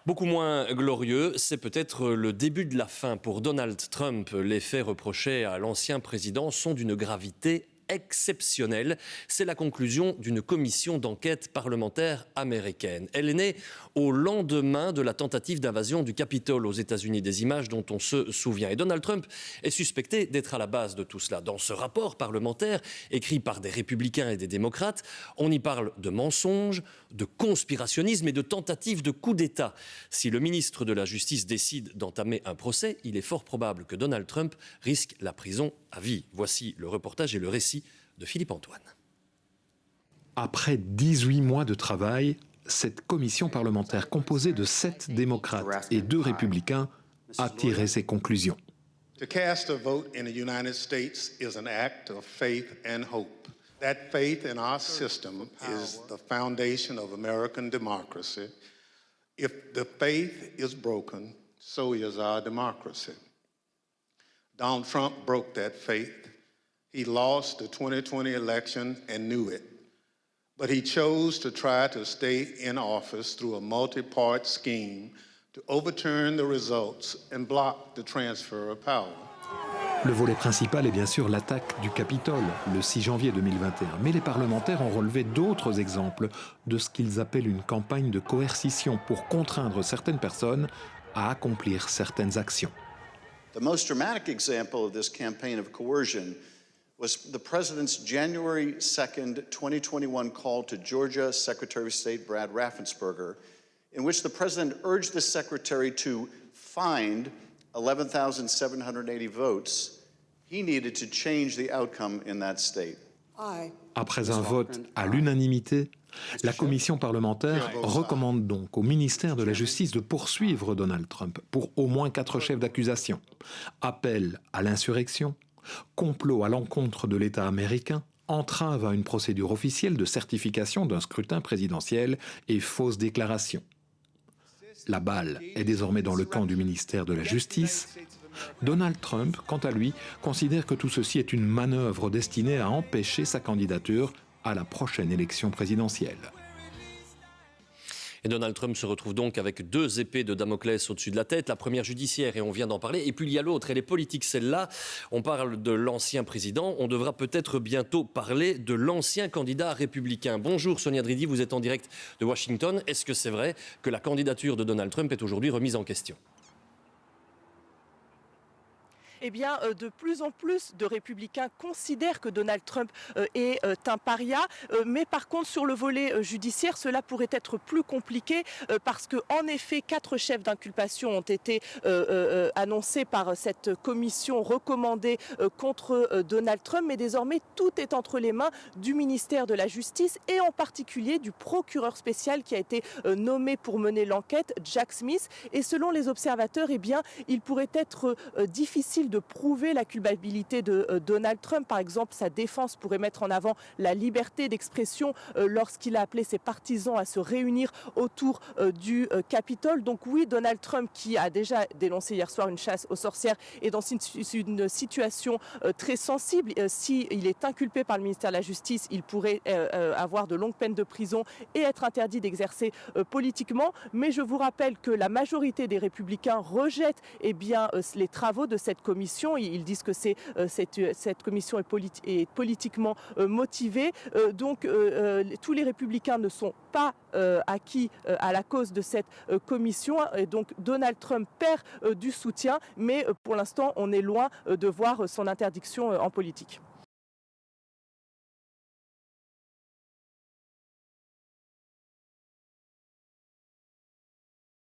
Beaucoup moins glorieux, c'est peut-être le début de la fin pour Donald Trump. Les faits reprochés à l'ancien président sont d'une gravité exceptionnelle. C'est la conclusion d'une commission d'enquête parlementaire américaine. Elle est née au lendemain de la tentative d'invasion du Capitole aux États-Unis, des images dont on se souvient. Et Donald Trump est suspecté d'être à la base de tout cela. Dans ce rapport parlementaire, écrit par des républicains et des démocrates, on y parle de mensonges, de conspirationnisme et de tentatives de coup d'État. Si le ministre de la Justice décide d'entamer un procès, il est fort probable que Donald Trump risque la prison à vie. Voici le reportage et le récit de Philippe Antoine. Après 18 mois de travail, cette commission parlementaire composée de 7 démocrates et 2 républicains a tiré ses conclusions. To cast a vote in the United States is an act of faith and hope. That faith in our system is the foundation of American democracy. If the faith is broken, so is our democracy. Donald Trump broke that faith. He lost the 2020 election and knew it. But he chose to try to stay in office through a multi-part scheme to overturn the results and block the transfer of power. Le volet principal est bien sûr l'attaque du Capitole, le 6 janvier 2021. Mais les parlementaires ont relevé d'autres exemples de ce qu'ils appellent une campagne de coercition pour contraindre certaines personnes à accomplir certaines actions. The most dramatic example of this campaign of coercion was the president's January 2nd, 2021 call to Georgia Secretary of State Brad Raffensperger, in which the president urged the secretary to find 11,780 votes he needed to change the outcome in that state. Après un vote à l'unanimité, la commission parlementaire recommande donc au ministère de la Justice de poursuivre Donald Trump pour au moins 4 chefs d'accusation. Appel à l'insurrection, complot à l'encontre de l'État américain, entrave à une procédure officielle de certification d'un scrutin présidentiel et fausse déclaration. La balle est désormais dans le camp du ministère de la Justice. Donald Trump, quant à lui, considère que tout ceci est une manœuvre destinée à empêcher sa candidature à la prochaine élection présidentielle. Et Donald Trump se retrouve donc avec 2 épées de Damoclès au-dessus de la tête. La première judiciaire, et on vient d'en parler. Et puis il y a l'autre, elle est politique, celle-là. On parle de l'ancien président. On devra peut-être bientôt parler de l'ancien candidat républicain. Bonjour Sonia Dridi, vous êtes en direct de Washington. Est-ce que c'est vrai que la candidature de Donald Trump est aujourd'hui remise en question ? Eh bien, de plus en plus de républicains considèrent que Donald Trump est un paria. Mais par contre, sur le volet judiciaire, cela pourrait être plus compliqué parce qu'en effet, 4 chefs d'inculpation ont été annoncés par cette commission recommandée contre Donald Trump. Mais désormais, tout est entre les mains du ministère de la Justice et en particulier du procureur spécial qui a été nommé pour mener l'enquête, Jack Smith. Et selon les observateurs, eh bien, il pourrait être difficile de prouver la culpabilité de Donald Trump. Par exemple, sa défense pourrait mettre en avant la liberté d'expression lorsqu'il a appelé ses partisans à se réunir autour du Capitole. Donc oui, Donald Trump, qui a déjà dénoncé hier soir une chasse aux sorcières, est dans une situation très sensible. S'il est inculpé par le ministère de la Justice, il pourrait avoir de longues peines de prison et être interdit d'exercer politiquement. Mais je vous rappelle que la majorité des républicains rejettent les travaux de cette commission. Ils disent que cette commission est politiquement motivée. Donc tous les républicains ne sont pas acquis à la cause de cette commission. Et donc Donald Trump perd du soutien, mais pour l'instant on est loin de voir son interdiction en politique.